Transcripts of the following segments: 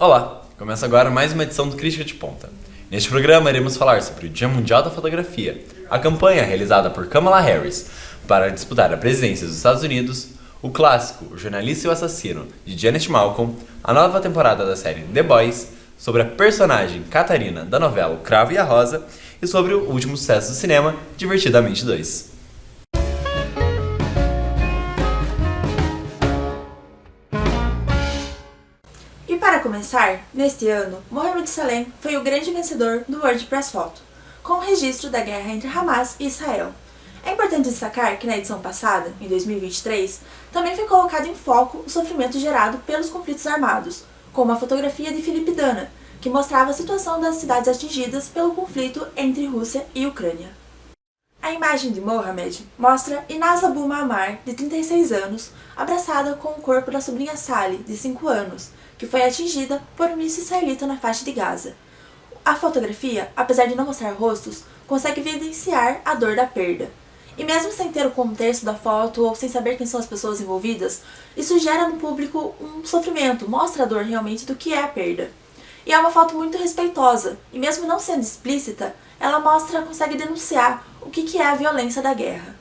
Olá! Começa agora mais uma edição do Crítica de Ponta. Neste programa iremos falar sobre o Dia Mundial da Fotografia, a campanha realizada por Kamala Harris para disputar a presidência dos Estados Unidos, o clássico O Jornalista e o Assassino, de Janet Malcolm, a nova temporada da série The Boys, sobre a personagem Catarina da novela O Cravo e a Rosa e sobre o último sucesso do cinema, Divertidamente 2. E para começar, neste ano, Mohamed Salem foi o grande vencedor do World Press Photo, com o registro da guerra entre Hamas e Israel. É importante destacar que na edição passada, em 2023, também foi colocado em foco o sofrimento gerado pelos conflitos armados, com uma fotografia de Philippe Dana, que mostrava a situação das cidades atingidas pelo conflito entre Rússia e Ucrânia. A imagem de Mohamed mostra Inaz Abu Ma'amar, de 36 anos, abraçada com o corpo da sobrinha Sally, de 5 anos, que foi atingida por um míssil israelita na faixa de Gaza. A fotografia, apesar de não mostrar rostos, consegue evidenciar a dor da perda. E mesmo sem ter o contexto da foto ou sem saber quem são as pessoas envolvidas, isso gera no público um sofrimento, mostra a dor realmente do que é a perda. E é uma foto muito respeitosa, e mesmo não sendo explícita, ela consegue denunciar o que é a violência da guerra.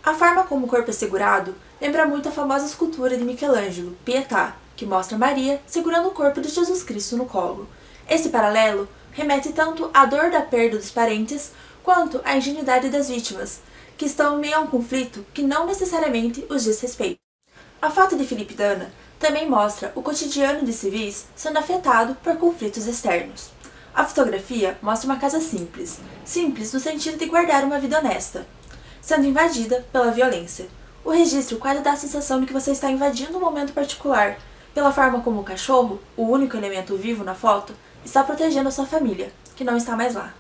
A forma como o corpo é segurado lembra muito a famosa escultura de Michelangelo, Pietà, que mostra Maria segurando o corpo de Jesus Cristo no colo. Esse paralelo remete tanto à dor da perda dos parentes, quanto à ingenuidade das vítimas, que estão em meio a um conflito que não necessariamente os diz respeito. A foto de Philippe Dana também mostra o cotidiano de civis sendo afetado por conflitos externos. A fotografia mostra uma casa simples no sentido de guardar uma vida honesta, sendo invadida pela violência. O registro quase dá a sensação de que você está invadindo um momento particular, pela forma como o cachorro, o único elemento vivo na foto, está protegendo a sua família, que não está mais lá.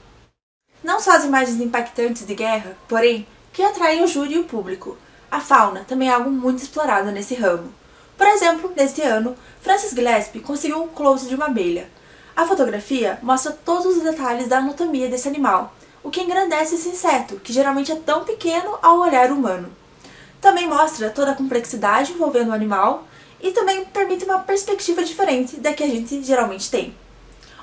Não só as imagens impactantes de guerra, porém, que atraem o júri e o público. A fauna também é algo muito explorado nesse ramo. Por exemplo, neste ano, Francis Gillespie conseguiu um close de uma abelha. A fotografia mostra todos os detalhes da anatomia desse animal, o que engrandece esse inseto, que geralmente é tão pequeno ao olhar humano. Também mostra toda a complexidade envolvendo o animal e também permite uma perspectiva diferente da que a gente geralmente tem.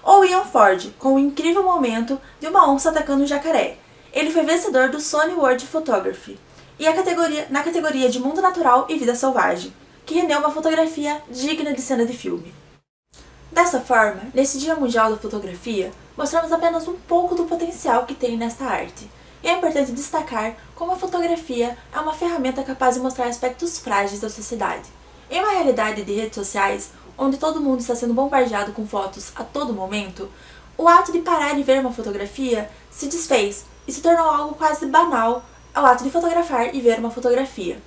Ou Ian Ford, com o incrível momento de uma onça atacando um jacaré. Ele foi vencedor do Sony World Photography e na categoria de Mundo Natural e Vida Selvagem, que rendeu uma fotografia digna de cena de filme. Dessa forma, nesse Dia Mundial da Fotografia, mostramos apenas um pouco do potencial que tem nesta arte. E é importante destacar como a fotografia é uma ferramenta capaz de mostrar aspectos frágeis da sociedade. Em uma realidade de redes sociais, onde todo mundo está sendo bombardeado com fotos a todo momento, o ato de parar e ver uma fotografia se desfez e se tornou algo quase banal ao ato de fotografar e ver uma fotografia.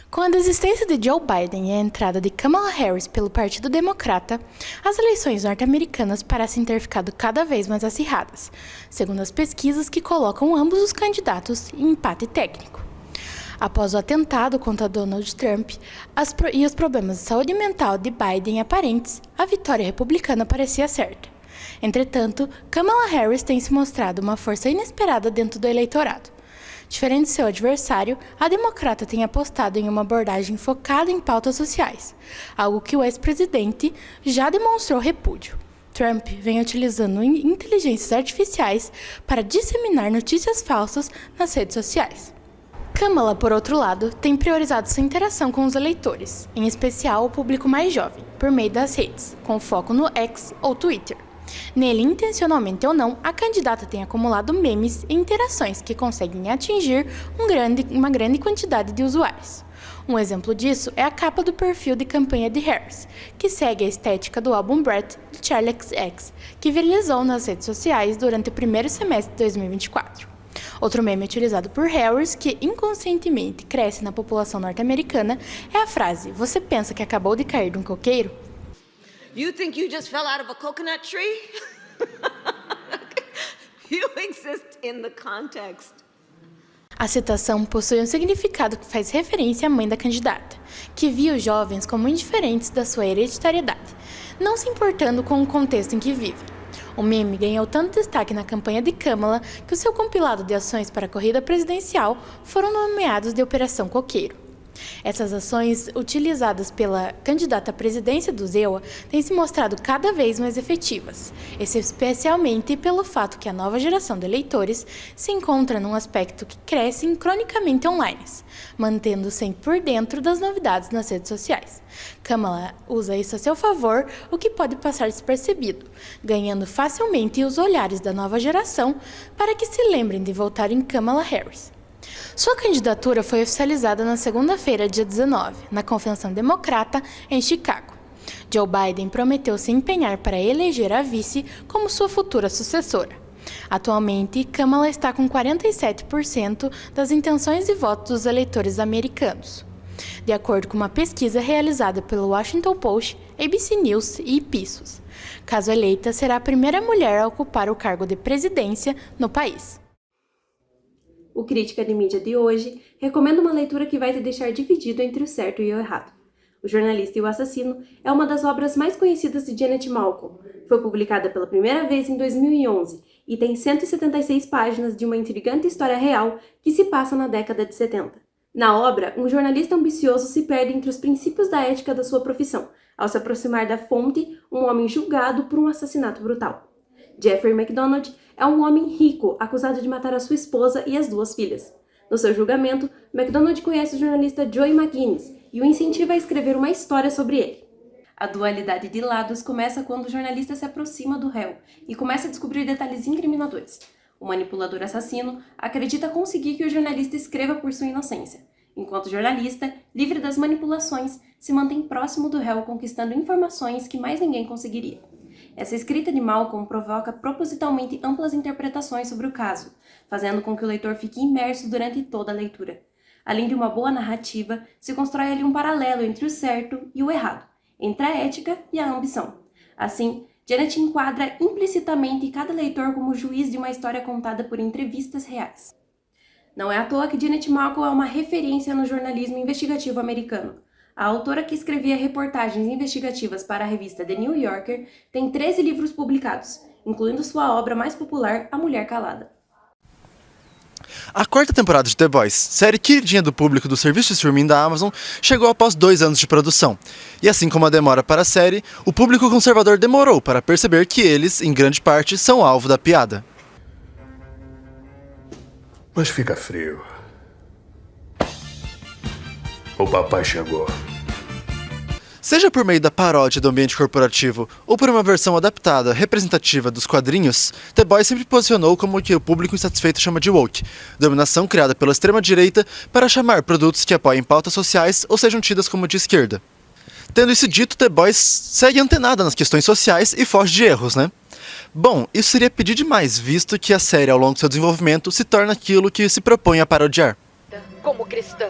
Com a desistência de Joe Biden e a entrada de Kamala Harris pelo Partido Democrata, as eleições norte-americanas parecem ter ficado cada vez mais acirradas, segundo as pesquisas que colocam ambos os candidatos em empate técnico. Após o atentado contra Donald Trump e os problemas de saúde mental de Biden aparentes, a vitória republicana parecia certa. Entretanto, Kamala Harris tem se mostrado uma força inesperada dentro do eleitorado. Diferente de seu adversário, a democrata tem apostado em uma abordagem focada em pautas sociais, algo que o ex-presidente já demonstrou repúdio. Trump vem utilizando inteligências artificiais para disseminar notícias falsas nas redes sociais. Kamala, por outro lado, tem priorizado sua interação com os eleitores, em especial o público mais jovem, por meio das redes, com foco no X ou Twitter. Nele, intencionalmente ou não, a candidata tem acumulado memes e interações que conseguem atingir uma grande quantidade de usuários. Um exemplo disso é a capa do perfil de campanha de Harris, que segue a estética do álbum Breath, de Charli XCX, que viralizou nas redes sociais durante o primeiro semestre de 2024. Outro meme utilizado por Harris, que inconscientemente cresce na população norte-americana, é a frase: "Você pensa que acabou de cair de um coqueiro?" You think you just fell out of a coconut tree? You exist in the context. A citação possui um significado que faz referência à mãe da candidata, que via os jovens como indiferentes da sua hereditariedade, não se importando com o contexto em que vivem. O meme ganhou tanto destaque na campanha de Kamala que o seu compilado de ações para a corrida presidencial foram nomeados de Operação Coqueiro. Essas ações, utilizadas pela candidata à presidência do ZEWA, têm se mostrado cada vez mais efetivas, especialmente pelo fato que a nova geração de eleitores se encontra num aspecto que cresce cronicamente online, mantendo-se por dentro das novidades nas redes sociais. Kamala usa isso a seu favor, o que pode passar despercebido, ganhando facilmente os olhares da nova geração para que se lembrem de votar em Kamala Harris. Sua candidatura foi oficializada na segunda-feira, dia 19, na Convenção Democrata, em Chicago. Joe Biden prometeu se empenhar para eleger a vice como sua futura sucessora. Atualmente, Kamala está com 47% das intenções de voto dos eleitores americanos, de acordo com uma pesquisa realizada pelo Washington Post, ABC News e Ipsos. Caso eleita, será a primeira mulher a ocupar o cargo de presidência no país. O Crítica de Mídia de hoje recomenda uma leitura que vai te deixar dividido entre o certo e o errado. O Jornalista e o Assassino é uma das obras mais conhecidas de Janet Malcolm. Foi publicada pela primeira vez em 2011 e tem 176 páginas de uma intrigante história real que se passa na década de 70. Na obra, um jornalista ambicioso se perde entre os princípios da ética da sua profissão, ao se aproximar da fonte, um homem julgado por um assassinato brutal. Jeffrey MacDonald é um homem rico acusado de matar a sua esposa e as 2 filhas. No seu julgamento, MacDonald conhece o jornalista Joey McGinnis e o incentiva a escrever uma história sobre ele. A dualidade de lados começa quando o jornalista se aproxima do réu e começa a descobrir detalhes incriminadores. O manipulador assassino acredita conseguir que o jornalista escreva por sua inocência, enquanto o jornalista, livre das manipulações, se mantém próximo do réu conquistando informações que mais ninguém conseguiria. Essa escrita de Malcolm provoca propositalmente amplas interpretações sobre o caso, fazendo com que o leitor fique imerso durante toda a leitura. Além de uma boa narrativa, se constrói ali um paralelo entre o certo e o errado, entre a ética e a ambição. Assim, Janet enquadra implicitamente cada leitor como juiz de uma história contada por entrevistas reais. Não é à toa que Janet Malcolm é uma referência no jornalismo investigativo americano. A autora, que escrevia reportagens investigativas para a revista The New Yorker, tem 13 livros publicados, incluindo sua obra mais popular, A Mulher Calada. A 4ª temporada de The Boys, série queridinha do público do serviço de streaming da Amazon, chegou após 2 anos de produção. E assim como a demora para a série, o público conservador demorou para perceber que eles, em grande parte, são alvo da piada. Mas fica frio. O papai chegou. Seja por meio da paródia do ambiente corporativo ou por uma versão adaptada, representativa dos quadrinhos, The Boys sempre posicionou como o que o público insatisfeito chama de woke, dominação criada pela extrema-direita para chamar produtos que apoiem pautas sociais ou sejam tidas como de esquerda. Tendo isso dito, The Boys segue antenada nas questões sociais e foge de erros, né? Bom, isso seria pedir demais, visto que a série, ao longo do seu desenvolvimento, se torna aquilo que se propõe a parodiar. Como cristã,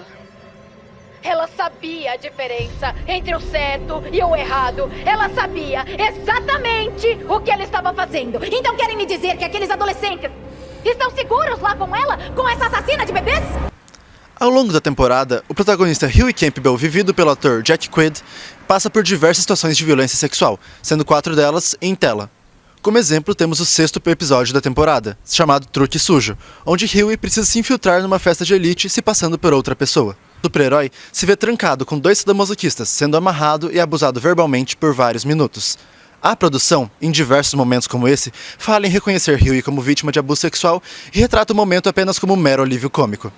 ela sabia a diferença entre o certo e o errado. Ela sabia exatamente o que ela estava fazendo. Então querem me dizer que aqueles adolescentes estão seguros lá com ela? Com essa assassina de bebês? Ao longo da temporada, o protagonista Huey Campbell, vivido pelo ator Jack Quaid, passa por diversas situações de violência sexual, sendo 4 delas em tela. Como exemplo, temos o 6º episódio da temporada, chamado Truque Sujo, onde Huey precisa se infiltrar numa festa de elite se passando por outra pessoa. O super-herói se vê trancado com 2 sadomasoquistas, sendo amarrado e abusado verbalmente por vários minutos. A produção, em diversos momentos como esse, fala em reconhecer Huey como vítima de abuso sexual e retrata o momento apenas como um mero alívio cômico.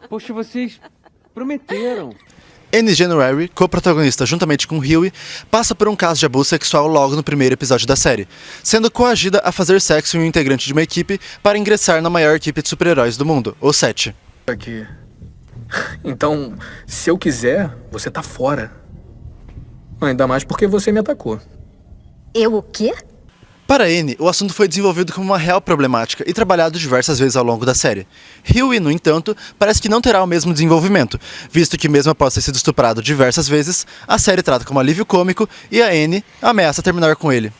Poxa, vocês prometeram. Annie January, co-protagonista juntamente com Huey, passa por um caso de abuso sexual logo no primeiro episódio da série, sendo coagida a fazer sexo em um integrante de uma equipe para ingressar na maior equipe de super-heróis do mundo, o 7. Aqui. Então, se eu quiser, você tá fora. Ainda mais porque você me atacou. Eu o quê? Para Annie, o assunto foi desenvolvido como uma real problemática e trabalhado diversas vezes ao longo da série. Huey, no entanto, parece que não terá o mesmo desenvolvimento, visto que mesmo após ter sido estuprado diversas vezes, a série trata como alívio cômico e a Annie ameaça terminar com ele.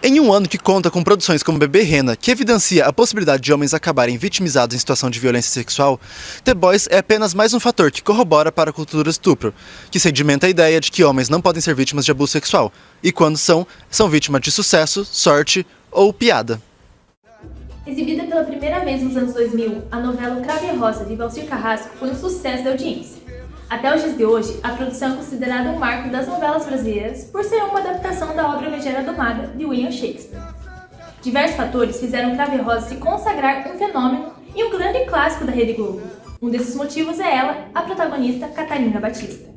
Em um ano que conta com produções como Bebê Rena, que evidencia a possibilidade de homens acabarem vitimizados em situação de violência sexual, The Boys é apenas mais um fator que corrobora para a cultura do estupro, que sedimenta a ideia de que homens não podem ser vítimas de abuso sexual, e quando são vítimas de sucesso, sorte ou piada. Exibida pela primeira vez nos anos 2000, a novela O Cravo e Rosa, de Valcir Carrasco, foi um sucesso de audiência. Até os dias de hoje, a produção é considerada um marco das novelas brasileiras por ser uma adaptação da obra Megera Domada, de William Shakespeare. Diversos fatores fizeram O Cravo e Rosa se consagrar um fenômeno e um grande clássico da Rede Globo. Um desses motivos é ela, a protagonista Catarina Batista.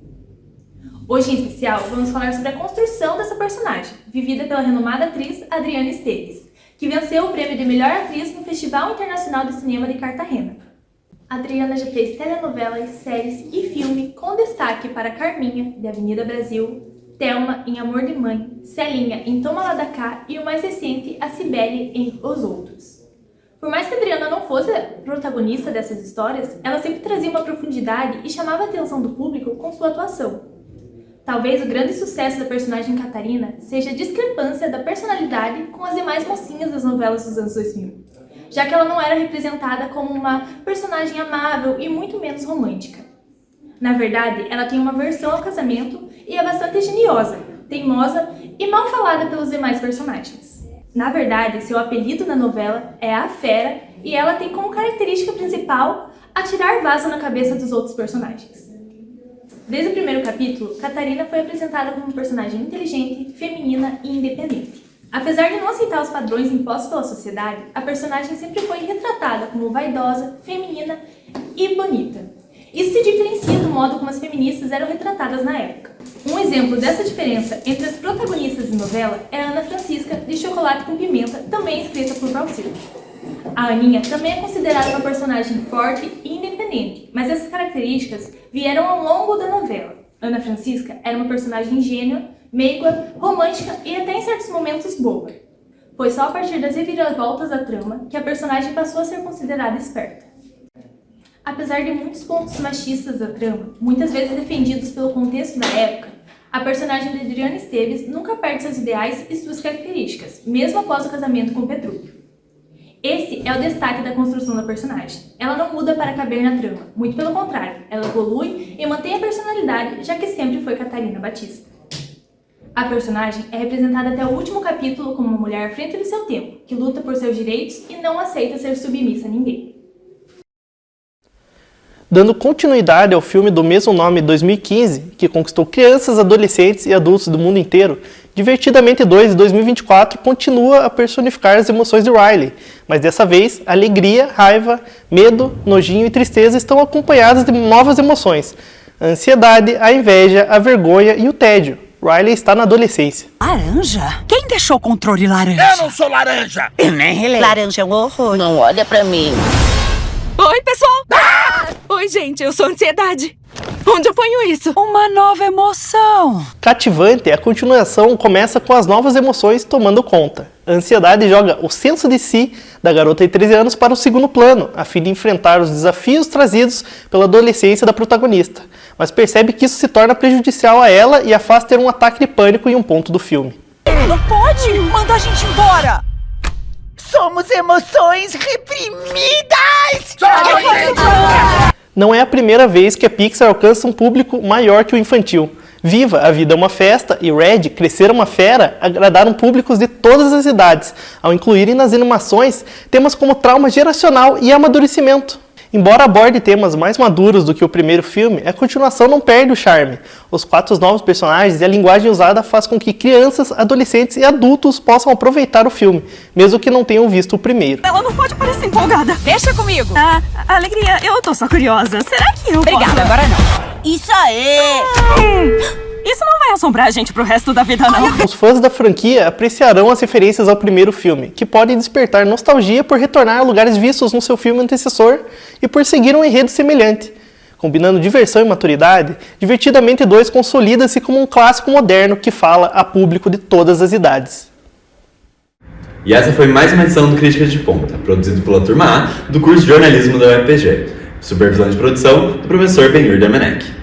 Hoje, em especial, vamos falar sobre a construção dessa personagem, vivida pela renomada atriz Adriana Esteves, que venceu o prêmio de melhor atriz no Festival Internacional de Cinema de Cartagena. Adriana já fez telenovelas, séries e filme com destaque para Carminha, de Avenida Brasil, Thelma em Amor de Mãe, Celinha em Toma Lá da Cá e o mais recente, a Cibele em Os Outros. Por mais que a Adriana não fosse a protagonista dessas histórias, ela sempre trazia uma profundidade e chamava a atenção do público com sua atuação. Talvez o grande sucesso da personagem Catarina seja a discrepância da personalidade com as demais mocinhas das novelas dos anos 2000, já que ela não era representada como uma personagem amável e muito menos romântica. Na verdade, ela tem uma aversão ao casamento e é bastante geniosa, teimosa e mal falada pelos demais personagens. Na verdade, seu apelido na novela é a Fera e ela tem como característica principal atirar vaso na cabeça dos outros personagens. Desde o primeiro capítulo, Catarina foi apresentada como uma personagem inteligente, feminina e independente. Apesar de não aceitar os padrões impostos pela sociedade, a personagem sempre foi retratada como vaidosa, feminina e bonita. Isso se diferencia do modo como as feministas eram retratadas na época. Um exemplo dessa diferença entre as protagonistas de novela é a Ana Francisca, de Chocolate com Pimenta, também escrita por Valcir. A Aninha também é considerada uma personagem forte e independente, mas essas características vieram ao longo da novela. Ana Francisca era uma personagem ingênua, meiga, romântica e até em certos momentos boba. Foi só a partir das reviravoltas da trama que a personagem passou a ser considerada esperta. Apesar de muitos pontos machistas da trama, muitas vezes defendidos pelo contexto da época, a personagem de Adriana Esteves nunca perde seus ideais e suas características, mesmo após o casamento com Petrúquio. Esse é o destaque da construção da personagem. Ela não muda para caber na trama, muito pelo contrário, ela evolui e mantém a personalidade, já que sempre foi Catarina Batista. A personagem é representada até o último capítulo como uma mulher à frente do seu tempo, que luta por seus direitos e não aceita ser submissa a ninguém. Dando continuidade ao filme do mesmo nome de 2015, que conquistou crianças, adolescentes e adultos do mundo inteiro, Divertidamente 2 de 2024 continua a personificar as emoções de Riley, mas dessa vez, alegria, raiva, medo, nojinho e tristeza estão acompanhadas de novas emoções. A ansiedade, a inveja, a vergonha e o tédio. Riley está na adolescência. Laranja? Quem deixou o controle laranja? Eu não sou laranja! Eu nem relei. Laranja é um horror. Não olha pra mim. Oi, pessoal! Ah! Oi, gente, eu sou ansiedade. Onde eu ponho isso? Uma nova emoção. Cativante, a continuação começa com as novas emoções tomando conta. A ansiedade joga o senso de si da garota de 13 anos para o segundo plano, a fim de enfrentar os desafios trazidos pela adolescência da protagonista. Mas percebe que isso se torna prejudicial a ela e a faz ter um ataque de pânico em um ponto do filme. Não pode! Manda a gente embora! Somos emoções reprimidas! Não é a primeira vez que a Pixar alcança um público maior que o infantil. Viva, a vida é uma festa e Red, Crescer é uma Fera, agradaram públicos de todas as idades, ao incluírem nas animações temas como trauma geracional e amadurecimento. Embora aborde temas mais maduros do que o primeiro filme, a continuação não perde o charme. Os 4 novos personagens e a linguagem usada faz com que crianças, adolescentes e adultos possam aproveitar o filme, mesmo que não tenham visto o primeiro. Ela não pode parecer empolgada. Deixa comigo. Alegria, eu tô só curiosa. Será que eu Obrigada, posso... agora não. Isso aí! Isso não vai assombrar a gente pro resto da vida, não. Os fãs da franquia apreciarão as referências ao primeiro filme, que podem despertar nostalgia por retornar a lugares vistos no seu filme antecessor e por seguir um enredo semelhante. Combinando diversão e maturidade, Divertidamente 2 consolida-se como um clássico moderno que fala a público de todas as idades. E essa foi mais uma edição do Críticas de Ponta, produzido pela Turma A do curso de Jornalismo da UFPG. Supervisão de produção do professor Benhur Domenech.